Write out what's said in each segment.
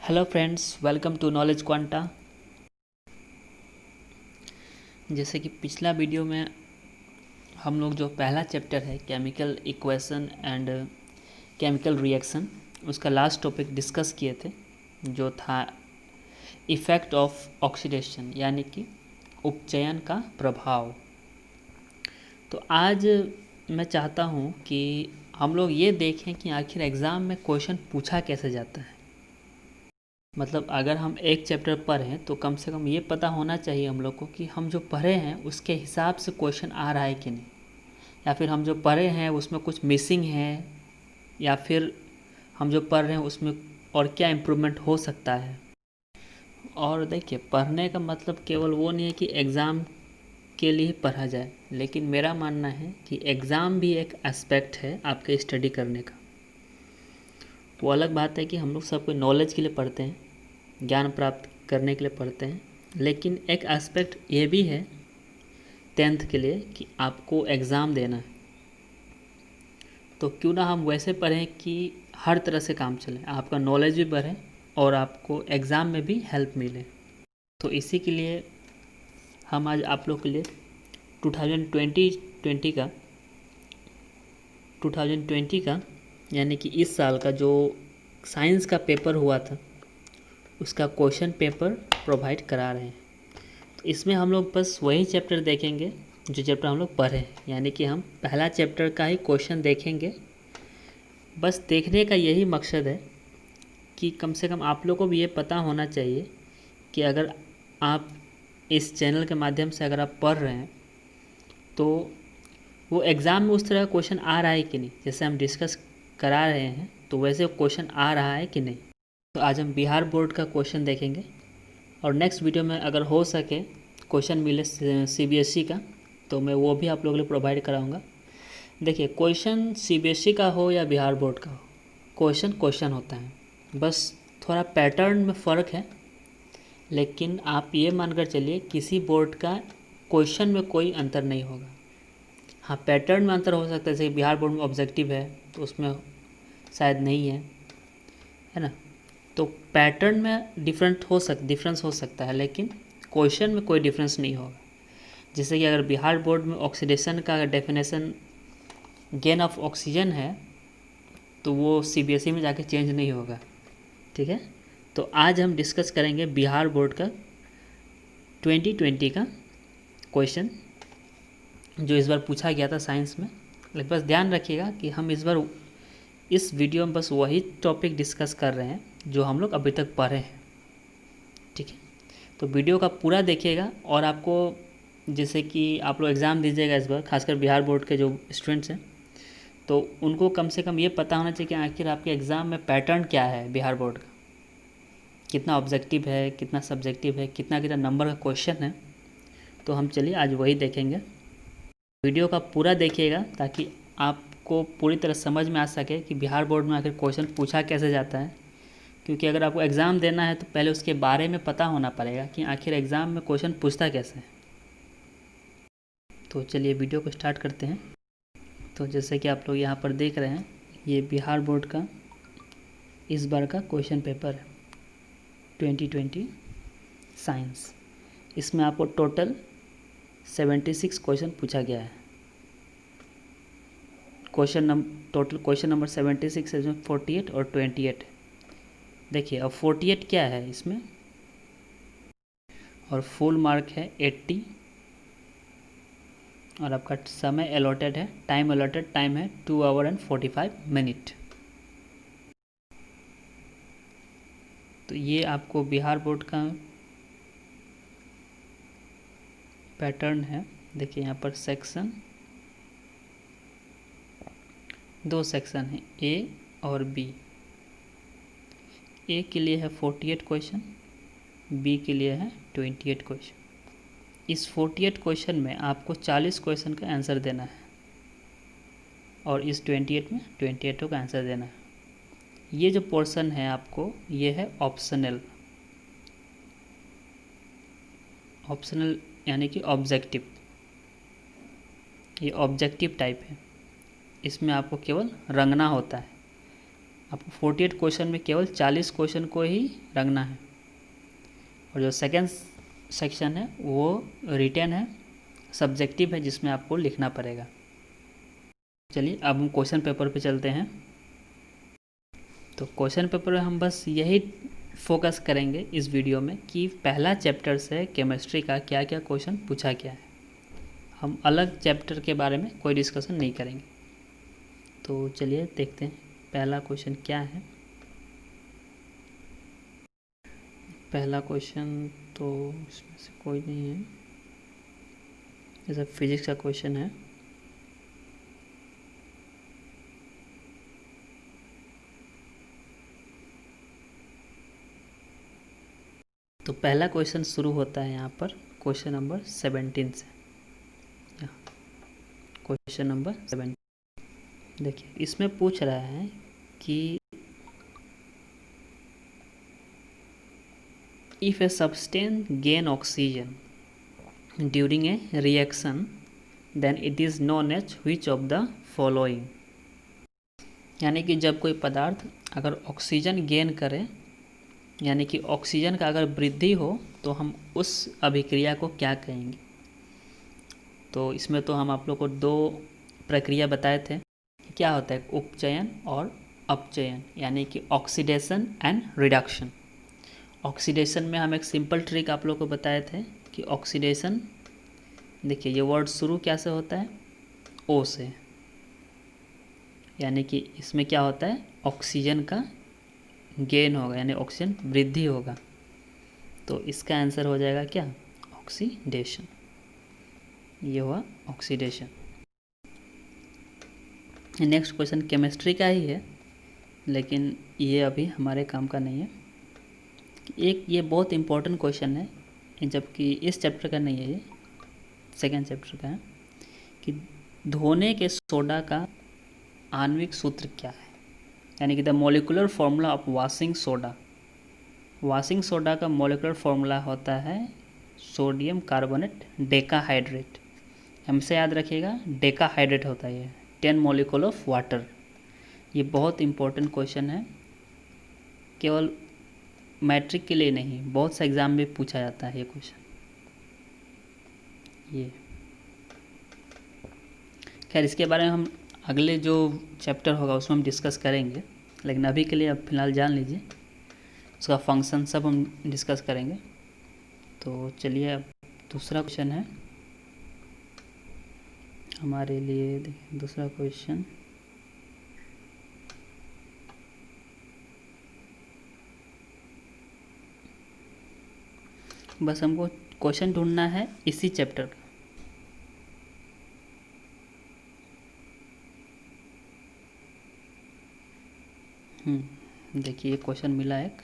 Hello friends, welcome to Knowledge Quanta. जैसे कि पिछला वीडियो में हम लोग जो पहला चैप्टर है chemical equation and chemical reaction, उसका लास्ट टॉपिक डिस्कस किए थे, जो था इफ़ेक्ट ऑफ ऑक्सीडेशन, यानी कि उपचयन का प्रभाव। तो आज मैं चाहता हूँ कि हम लोग ये देखें कि आखिर एग्ज़ाम में क्वेश्चन पूछा कैसे जाता है। मतलब अगर हम एक चैप्टर पढ़ें तो कम से कम ये पता होना चाहिए हम लोग को कि हम जो पढ़े हैं उसके हिसाब से क्वेश्चन आ रहा है कि नहीं, या फिर हम जो पढ़े हैं उसमें कुछ मिसिंग है, या फिर हम जो पढ़ रहे हैं उसमें और क्या इम्प्रूवमेंट हो सकता है। और देखिए, पढ़ने का मतलब केवल वो नहीं है कि एग्ज़ाम के लिए पढ़ा जाए, लेकिन मेरा मानना है कि एग्ज़ाम भी एक एस्पेक्ट है आपके स्टडी करने का। वो अलग बात है कि हम लोग सब कोई नॉलेज के लिए पढ़ते हैं, ज्ञान प्राप्त करने के लिए पढ़ते हैं, लेकिन एक एस्पेक्ट ये भी है 10th के लिए कि आपको एग्ज़ाम देना है। तो क्यों ना हम वैसे पढ़ें कि हर तरह से काम चले, आपका नॉलेज भी बढ़े और आपको एग्ज़ाम में भी हेल्प मिले। तो इसी के लिए हम आज आप लोग के लिए 2020 का यानी कि इस साल का जो साइंस का पेपर हुआ था उसका क्वेश्चन पेपर प्रोवाइड करा रहे हैं। तो इसमें हम लोग बस वही चैप्टर देखेंगे जो चैप्टर हम लोग पढ़े, यानी कि हम पहला चैप्टर का ही क्वेश्चन देखेंगे। बस देखने का यही मकसद है कि कम से कम आप लोग को भी ये पता होना चाहिए कि अगर आप इस चैनल के माध्यम से अगर आप पढ़ रहे हैं तो वो एग्ज़ाम में उस तरह का क्वेश्चन आ रहा है कि नहीं, जैसे हम डिस्कस करा रहे हैं तो वैसे क्वेश्चन आ रहा है कि नहीं। तो आज हम बिहार बोर्ड का क्वेश्चन देखेंगे और नेक्स्ट वीडियो में अगर हो सके क्वेश्चन मिले सीबीएसई का तो मैं वो भी आप लोगों के लिए प्रोवाइड कराऊंगा। देखिए, क्वेश्चन सीबीएसई का हो या बिहार बोर्ड का हो, क्वेश्चन क्वेश्चन होता है, बस थोड़ा पैटर्न में फ़र्क है। लेकिन आप ये मानकर चलिए किसी बोर्ड का क्वेश्चन में कोई अंतर नहीं होगा। हाँ, पैटर्न में अंतर हो सकता है, जैसे बिहार बोर्ड में ऑब्जेक्टिव है तो उसमें शायद नहीं है ना। तो पैटर्न में डिफरेंस हो सकता है, लेकिन क्वेश्चन में कोई डिफरेंस नहीं होगा। जैसे कि अगर बिहार बोर्ड में ऑक्सीडेशन का डेफिनेशन गेन ऑफ ऑक्सीजन है तो वो सीबीएसई में जाके चेंज नहीं होगा। ठीक है, तो आज हम डिस्कस करेंगे बिहार बोर्ड का 2020 का क्वेश्चन जो इस बार पूछा गया था साइंस में। लेकिन बस ध्यान रखिएगा कि हम इस बार इस वीडियो में बस वही टॉपिक डिस्कस कर रहे हैं जो हम लोग अभी तक पढ़े हैं। ठीक है, तो वीडियो का पूरा देखिएगा। और आपको जैसे कि आप लोग एग्ज़ाम दीजिएगा इस बार, खासकर बिहार बोर्ड के जो स्टूडेंट्स हैं, तो उनको कम से कम ये पता होना चाहिए कि आखिर आपके एग्ज़ाम में पैटर्न क्या है बिहार बोर्ड का, कितना ऑब्जेक्टिव है, कितना सब्जेक्टिव है, कितना कितना नंबर का क्वेश्चन है। तो हम चलिए आज वही देखेंगे। वीडियो का पूरा देखिएगा ताकि आपको पूरी तरह समझ में आ सके कि बिहार बोर्ड में आखिर क्वेश्चन पूछा कैसे जाता है। क्योंकि अगर आपको एग्ज़ाम देना है तो पहले उसके बारे में पता होना पड़ेगा कि आखिर एग्ज़ाम में क्वेश्चन पूछता कैसे है। तो चलिए वीडियो को स्टार्ट करते हैं। तो जैसे कि आप लोग यहाँ पर देख रहे हैं, ये बिहार बोर्ड का इस बार का क्वेश्चन पेपर है 2020 साइंस। इसमें आपको टोटल 76 क्वेश्चन पूछा गया है। टोटल क्वेश्चन नंबर 76 है, इसमें 48 और 28। देखिए, अब 48 क्या है इसमें, और फुल मार्क है 80, और आपका समय अलॉटेड है, टाइम अलॉटेड टाइम है 2 आवर एंड 45 मिनट। तो ये आपको बिहार बोर्ड का पैटर्न है। देखिए यहाँ पर सेक्शन, दो सेक्शन है, ए और बी। ए के लिए है 48 क्वेश्चन, बी के लिए है 28 क्वेश्चन। इस 48 क्वेश्चन में आपको 40 क्वेश्चन का आंसर देना है और इस 28 में 28 का आंसर देना है। ये जो पोर्शन है आपको, ये है ऑप्शनल यानी कि ऑब्जेक्टिव। ये ऑब्जेक्टिव टाइप है, इसमें आपको केवल रंगना होता है। आपको 48 क्वेश्चन में केवल 40 क्वेश्चन को ही रंगना है, और जो सेकेंड सेक्शन है वो रिटन है, सब्जेक्टिव है, जिसमें आपको लिखना पड़ेगा। चलिए अब हम क्वेश्चन पेपर पे चलते हैं। तो क्वेश्चन पेपर में हम बस यही फोकस करेंगे इस वीडियो में कि पहला चैप्टर से केमिस्ट्री का क्या क्या क्वेश्चन पूछा गया है। हम अलग चैप्टर के बारे में कोई डिस्कशन नहीं करेंगे। तो चलिए देखते हैं पहला क्वेश्चन क्या है। पहला क्वेश्चन तो इसमें से कोई नहीं है, जैसा फिजिक्स का क्वेश्चन है। तो पहला क्वेश्चन शुरू होता है यहाँ पर क्वेश्चन नंबर 17 से। क्वेश्चन नंबर 17 देखिए, इसमें पूछ रहा है कि if a substance gain oxygen during a reaction then it is known as which of the following. यानी कि जब कोई पदार्थ अगर ऑक्सीजन गेन करे, यानी कि ऑक्सीजन का अगर वृद्धि हो, तो हम उस अभिक्रिया को क्या कहेंगे। तो इसमें तो हम आप लोग को दो प्रक्रिया बताए थे, क्या होता है उपचयन और अपचयन, यानी कि ऑक्सीडेशन एंड रिडक्शन। ऑक्सीडेशन में हम एक सिंपल ट्रिक आप लोग को बताए थे कि ऑक्सीडेशन, देखिए ये वर्ड शुरू क्या से होता है, ओ से, यानी कि इसमें क्या होता है ऑक्सीजन का गेन होगा, यानी ऑक्सीजन वृद्धि होगा। तो इसका आंसर हो जाएगा क्या, ऑक्सीडेशन। ये हुआ ऑक्सीडेशन। नेक्स्ट क्वेश्चन केमिस्ट्री का ही है, लेकिन ये अभी हमारे काम का नहीं है। एक ये बहुत इम्पोर्टेंट क्वेश्चन है, जबकि इस चैप्टर का नहीं है, ये सेकेंड चैप्टर का है, कि धोने के सोडा का आणविक सूत्र क्या है, यानी कि the molecular formula of washing soda. Washing soda का मॉलिकुलर फॉर्मूला होता है सोडियम कार्बोनेट डेकाहाइड्रेट। हमसे याद रखिएगा डेकाहाइड्रेट होता है, ये 10 मॉलिक्यूल ऑफ वाटर। ये बहुत इम्पोर्टेंट क्वेश्चन है, केवल मैट्रिक के लिए नहीं, बहुत से एग्ज़ाम में पूछा जाता है ये क्वेश्चन। ये खैर इसके बारे में हम अगले जो चैप्टर होगा उसमें हम डिस्कस करेंगे, लेकिन अभी के लिए अब फिलहाल जान लीजिए, उसका फंक्शन सब हम डिस्कस करेंगे। तो चलिए अब दूसरा क्वेश्चन है हमारे लिए, देखिए दूसरा क्वेश्चन, बस हमको क्वेश्चन ढूंढना है इसी चैप्टर का। देखिए क्वेश्चन मिला एक,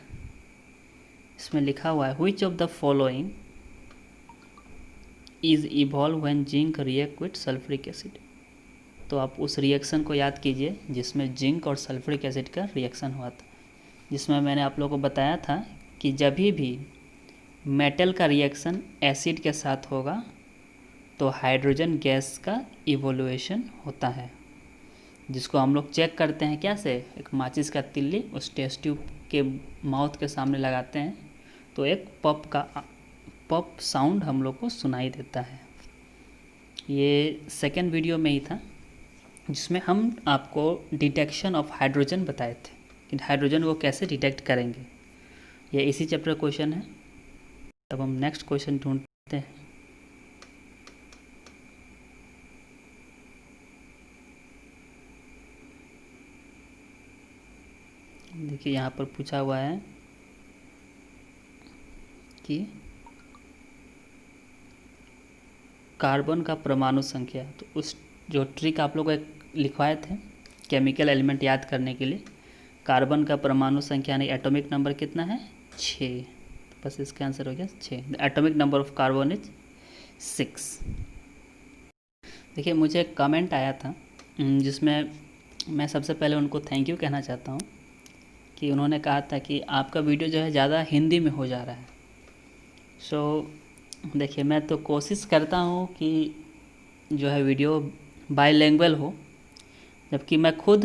इसमें लिखा हुआ है which of the following is evolve when zinc react with sulphuric acid. तो आप उस रिएक्शन को याद कीजिए जिसमें जिंक और सल्फ्यूरिक एसिड का रिएक्शन हुआ था, जिसमें मैंने आप लोगों को बताया था कि जब भी मेटल का रिएक्शन एसिड के साथ होगा तो हाइड्रोजन गैस का इवोल्यूशन होता है, जिसको हम लोग चेक करते हैं क्या से, एक माचिस का तिल्ली उस टेस्ट ट्यूब के माउथ के सामने लगाते हैं तो एक पप साउंड हम लोग को सुनाई देता है। ये सेकेंड वीडियो में ही था, जिसमें हम आपको डिटेक्शन ऑफ हाइड्रोजन बताए थे कि हाइड्रोजन को कैसे डिटेक्ट करेंगे। ये इसी चैप्टर क्वेश्चन है। अब हम नेक्स्ट क्वेश्चन ढूंढते हैं। देखिए यहाँ पर पूछा हुआ है कि कार्बन का परमाणु संख्या, तो उस जो ट्रिक आप लोग लिखवाए थे केमिकल एलिमेंट याद करने के लिए, कार्बन का परमाणु संख्या यानी एटॉमिक नंबर कितना है 6, बस इसका आंसर हो गया 6। The atomic number of carbon is 6। देखिए मुझे एक कमेंट आया था जिसमें मैं सबसे पहले उनको थैंक यू कहना चाहता हूँ कि उन्होंने कहा था कि आपका वीडियो जो है ज़्यादा हिंदी में हो जा रहा है। देखिए मैं तो कोशिश करता हूँ कि जो है वीडियो बाईलैंग्वेज हो, जबकि मैं खुद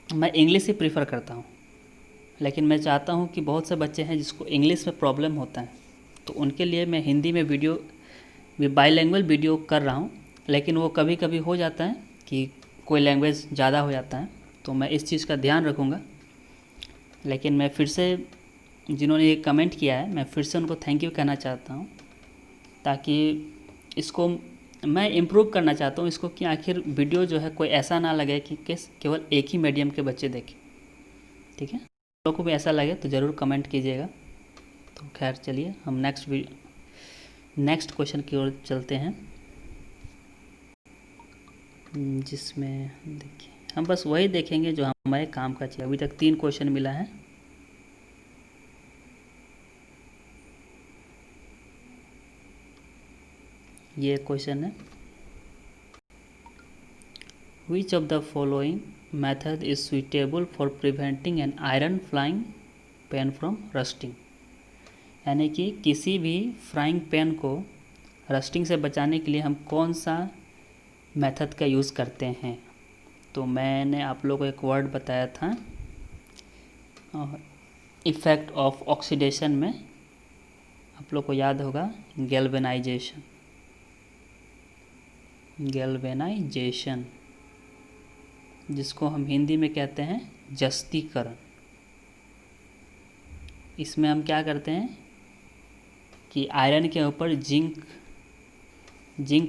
मैं इंग्लिश ही प्रीफर करता हूँ, लेकिन मैं चाहता हूँ कि बहुत से बच्चे हैं जिसको इंग्लिश में प्रॉब्लम होता है, तो उनके लिए मैं हिंदी में वीडियो बाईलैंग्वेज वीडियो कर रहा हूँ। लेकिन वो कभी कभी हो जाता है कि कोई लैंग्वेज ज़्यादा हो जाता है, तो मैं इस चीज़ का ध्यान रखूँगा। लेकिन मैं फिर से, जिन्होंने ये कमेंट किया है, मैं फिर से उनको थैंक यू कहना चाहता हूँ, ताकि इसको मैं इम्प्रूव करना चाहता हूँ इसको, कि आखिर वीडियो जो है कोई ऐसा ना लगे कि केवल एक ही मीडियम के बच्चे देखें। ठीक है, आप लोगों को भी ऐसा लगे तो ज़रूर कमेंट कीजिएगा। तो खैर चलिए हम नेक्स्ट क्वेश्चन की ओर चलते हैं, जिसमें देखिए हम बस वही देखेंगे जो हमारे काम का चाहिए। अभी तक 3 क्वेश्चन मिला है। ये क्वेश्चन है, which of the following method is suitable for preventing an iron frying pan from rusting. यानी कि किसी भी फ्राइंग पैन को रस्टिंग से बचाने के लिए हम कौन सा मेथड का यूज़ करते हैं। तो मैंने आप लोगों को एक वर्ड बताया था, इफ़ेक्ट ऑफ ऑक्सीडेशन में आप लोग को याद होगा गैल्वेनाइजेशन। गैल्वेनाइजेशन जिसको हम हिंदी में कहते हैं जस्तीकरण। इसमें हम क्या करते हैं कि आयरन के ऊपर जिंक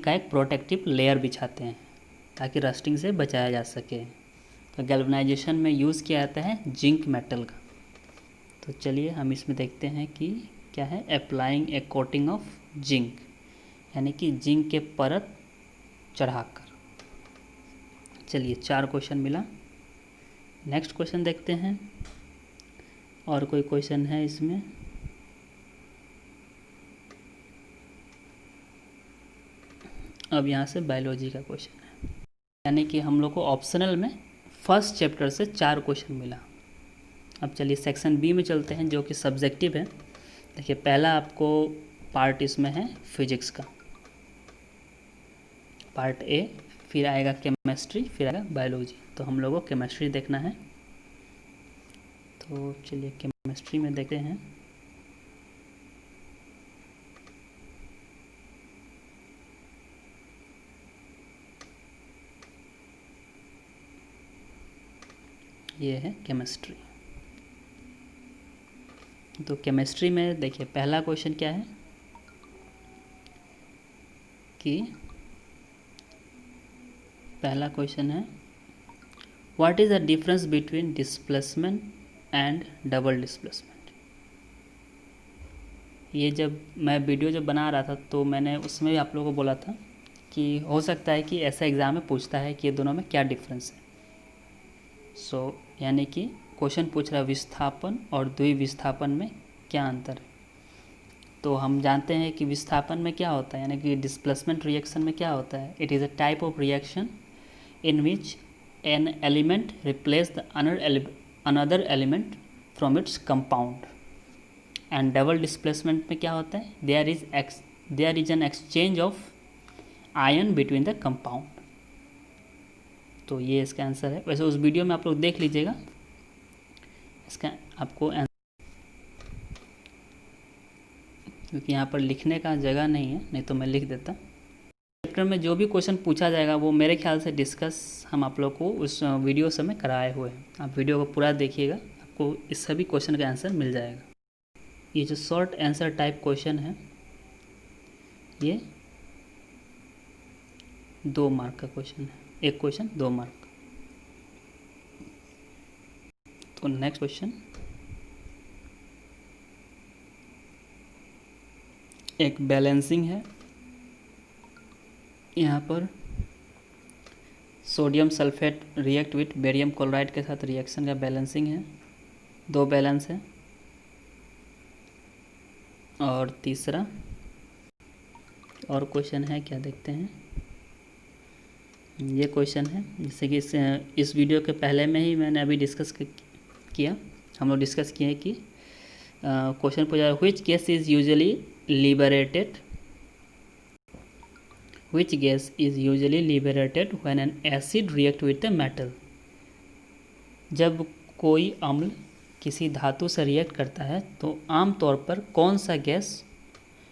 का एक प्रोटेक्टिव लेयर बिछाते हैं ताकि रस्टिंग से बचाया जा सके। तो गैल्वेनाइजेशन में यूज़ किया जाता है जिंक मेटल का। तो चलिए हम इसमें देखते हैं कि क्या है, applying A coating of zinc, यानी कि जिंक के परत चढ़ाकर। चलिए 4 क्वेश्चन मिला। नेक्स्ट क्वेश्चन देखते हैं, और कोई क्वेश्चन है इसमें। अब यहाँ से बायोलॉजी का क्वेश्चन है, यानी कि हम लोग को ऑप्शनल में फर्स्ट चैप्टर से 4 क्वेश्चन मिला। अब चलिए सेक्शन बी में चलते हैं, जो कि सब्जेक्टिव है। देखिए पहला आपको पार्ट इसमें है फिजिक्स का, पार्ट ए, फिर आएगा केमिस्ट्री, फिर आएगा बायोलॉजी। तो हम लोगों को केमिस्ट्री देखना है। तो चलिए केमिस्ट्री में देखते हैं। ये है केमिस्ट्री। तो केमिस्ट्री में देखिए पहला क्वेश्चन क्या है कि पहला क्वेश्चन है, what is the difference between displacement and double displacement. ये जब मैं वीडियो जब बना रहा था तो मैंने उसमें भी आप लोगों को बोला था कि हो सकता है कि ऐसा एग्ज़ाम में पूछता है कि ये दोनों में क्या डिफरेंस है। यानी कि क्वेश्चन पूछ रहा है विस्थापन और द्विविस्थापन में क्या अंतर है। तो हम जानते हैं कि विस्थापन में क्या होता है, यानी कि डिस्प्लेसमेंट रिएक्शन में क्या होता है, it is a type of reaction in which an element replaces the another element from its compound. And double displacement में क्या होता है, there is an exchange of ion between the compound. तो ये इसका आंसर है। वैसे उस वीडियो में आप लोग देख लीजिएगा, इसका आपको क्योंकि यहाँ पर लिखने का जगह नहीं है, नहीं तो मैं लिख देता। चैप्टर में जो भी क्वेश्चन पूछा जाएगा वो मेरे ख्याल से डिस्कस हम आप लोग को उस वीडियो से में कराए हुए हैं। आप वीडियो को पूरा देखिएगा, आपको इस सभी क्वेश्चन का आंसर मिल जाएगा। ये जो शॉर्ट आंसर टाइप क्वेश्चन है, ये 2 मार्क का क्वेश्चन है, एक क्वेश्चन 2 मार्क। तो नेक्स्ट क्वेश्चन, एक बैलेंसिंग है। यहाँ पर sodium sulphate react with barium chloride के साथ रिएक्शन का बैलेंसिंग है, 2 बैलेंस है। और तीसरा और क्वेश्चन है, क्या देखते हैं। ये क्वेश्चन है जैसे कि इस वीडियो के पहले में ही मैंने अभी डिस्कस किया, हम लोग डिस्कस किए कि क्वेश्चन पूछा which gas is usually liberated, which gas is usually liberated when an acid react with a metal। जब कोई अम्ल किसी धातु से रिएक्ट करता है तो आमतौर पर कौन सा गैस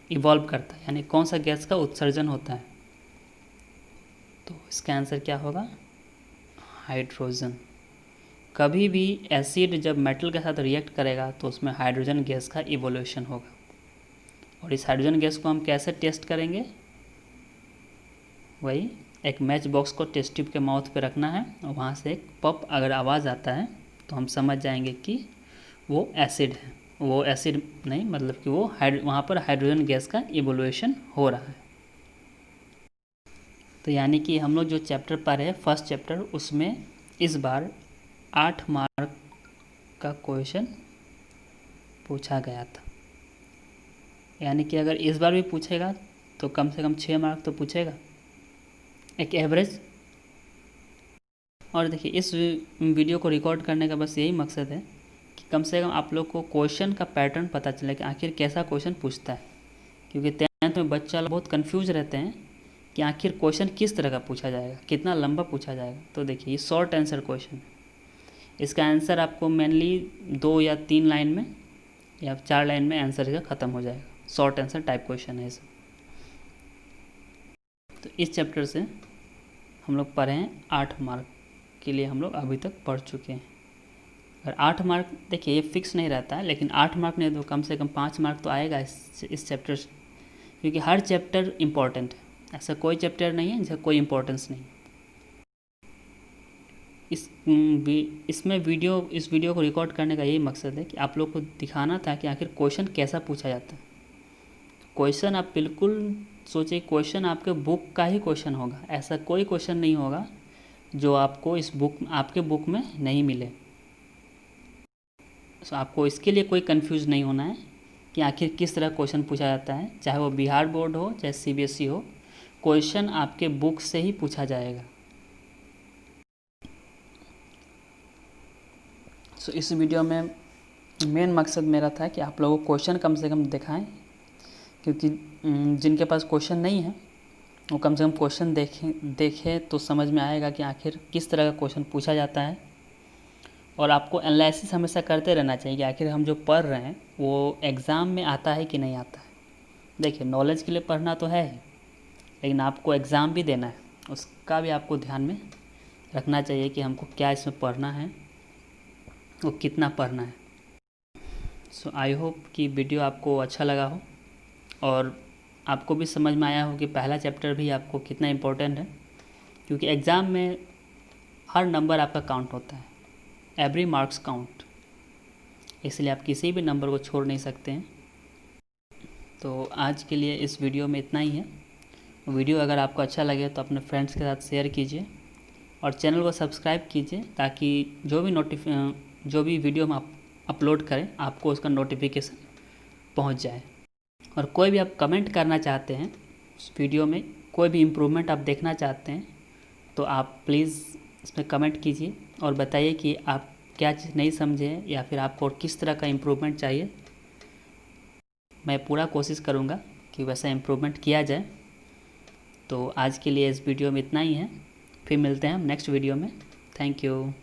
इवॉल्व करता है, यानी कौन सा गैस का उत्सर्जन होता है? तो इसका आंसर क्या होगा? हाइड्रोजन। कभी भी एसिड जब मेटल के साथ रिएक्ट करेगा तो उसमें हाइड्रोजन गैस का इवोल्यूशन होगा। और इस हाइड्रोजन गैस को हम कैसे टेस्ट करेंगे? वही एक मैच बॉक्स को टेस्ट ट्यूब के माउथ पे रखना है और वहाँ से एक पप अगर आवाज़ आता है तो हम समझ जाएंगे कि वो एसिड है। वो एसिड नहीं, मतलब कि वो वहाँ पर हाइड्रोजन गैस का इवोल्यूशन हो रहा है। तो यानी कि हम लोग जो चैप्टर पढ़े हैं फर्स्ट चैप्टर, उसमें इस बार 8 मार्क का क्वेश्चन पूछा गया था। यानी कि अगर इस बार भी पूछेगा तो कम से कम 6 मार्क तो पूछेगा, एक एवरेज। और देखिए इस वीडियो को रिकॉर्ड करने का बस यही मकसद है कि कम से कम आप लोग को क्वेश्चन का पैटर्न पता चले कि आखिर कैसा क्वेश्चन पूछता है। क्योंकि 10th में बच्चा बहुत कंफ्यूज रहते हैं कि आखिर क्वेश्चन किस तरह का पूछा जाएगा, कितना लंबा पूछा जाएगा। तो देखिए ये शॉर्ट आंसर क्वेश्चन है। इसका आंसर आपको मेनली 2 या 3 लाइन में या 4 लाइन में आंसर का ख़त्म हो जाएगा। शॉर्ट आंसर टाइप क्वेश्चन है इसमें। तो इस चैप्टर से हम लोग पढ़े हैं 8 मार्क के लिए हम लोग अभी तक पढ़ चुके हैं। अगर 8 मार्क, देखिए ये फिक्स नहीं रहता है, लेकिन 8 मार्क नहीं तो कम से कम 5 मार्क तो आएगा इस चैप्टर से, क्योंकि हर चैप्टर इम्पॉर्टेंट है। ऐसा कोई चैप्टर नहीं है जिसका कोई इम्पोर्टेंस नहीं। इसमें इस वीडियो को रिकॉर्ड करने का यही मकसद है कि आप लोग को दिखाना था कि आखिर क्वेश्चन कैसा पूछा जाता है। क्वेश्चन आप बिल्कुल सोचिए, क्वेश्चन आपके बुक का ही क्वेश्चन होगा। ऐसा कोई क्वेश्चन नहीं होगा जो आपको आपके बुक में नहीं मिले। तो आपको इसके लिए कोई कंफ्यूज नहीं होना है कि आखिर किस तरह क्वेश्चन पूछा जाता है, चाहे वो बिहार बोर्ड हो चाहे CBSE हो, क्वेश्चन आपके बुक से ही पूछा जाएगा। सो इस वीडियो में मेन मकसद मेरा था कि आप लोगों को क्वेश्चन कम से कम दिखाएं, क्योंकि जिनके पास क्वेश्चन नहीं है वो कम से कम क्वेश्चन देखें तो समझ में आएगा कि आखिर किस तरह का क्वेश्चन पूछा जाता है। और आपको एनालिसिस हमेशा करते रहना चाहिए कि आखिर हम जो पढ़ रहे हैं वो एग्ज़ाम में आता है कि नहीं आता है। देखिए नॉलेज के लिए पढ़ना तो है ही, लेकिन आपको एग्ज़ाम भी देना है, उसका भी आपको ध्यान में रखना चाहिए कि हमको क्या इसमें पढ़ना है, वो कितना पढ़ना है। सो आई होप कि वीडियो आपको अच्छा लगा हो और आपको भी समझ में आया हो कि पहला चैप्टर भी आपको कितना इम्पोर्टेंट है। क्योंकि एग्ज़ाम में हर नंबर आपका काउंट होता है, एवरी मार्क्स काउंट, इसलिए आप किसी भी नंबर को छोड़ नहीं सकते हैं। तो आज के लिए इस वीडियो में इतना ही है। वीडियो अगर आपको अच्छा लगे तो अपने फ्रेंड्स के साथ शेयर कीजिए और चैनल को सब्सक्राइब कीजिए, ताकि जो भी वीडियो हम अपलोड करें आपको उसका नोटिफिकेशन पहुंच जाए। और कोई भी आप कमेंट करना चाहते हैं उस वीडियो में, कोई भी इम्प्रूवमेंट आप देखना चाहते हैं तो आप प्लीज़ इसमें कमेंट कीजिए और बताइए कि आप क्या चीज़ नहीं समझे या फिर आपको और किस तरह का इम्प्रूवमेंट चाहिए। मैं पूरा कोशिश करूँगा कि वैसा इम्प्रूवमेंट किया जाए। तो आज के लिए इस वीडियो में इतना ही है, फिर मिलते हैं हम नेक्स्ट वीडियो में। Thank you.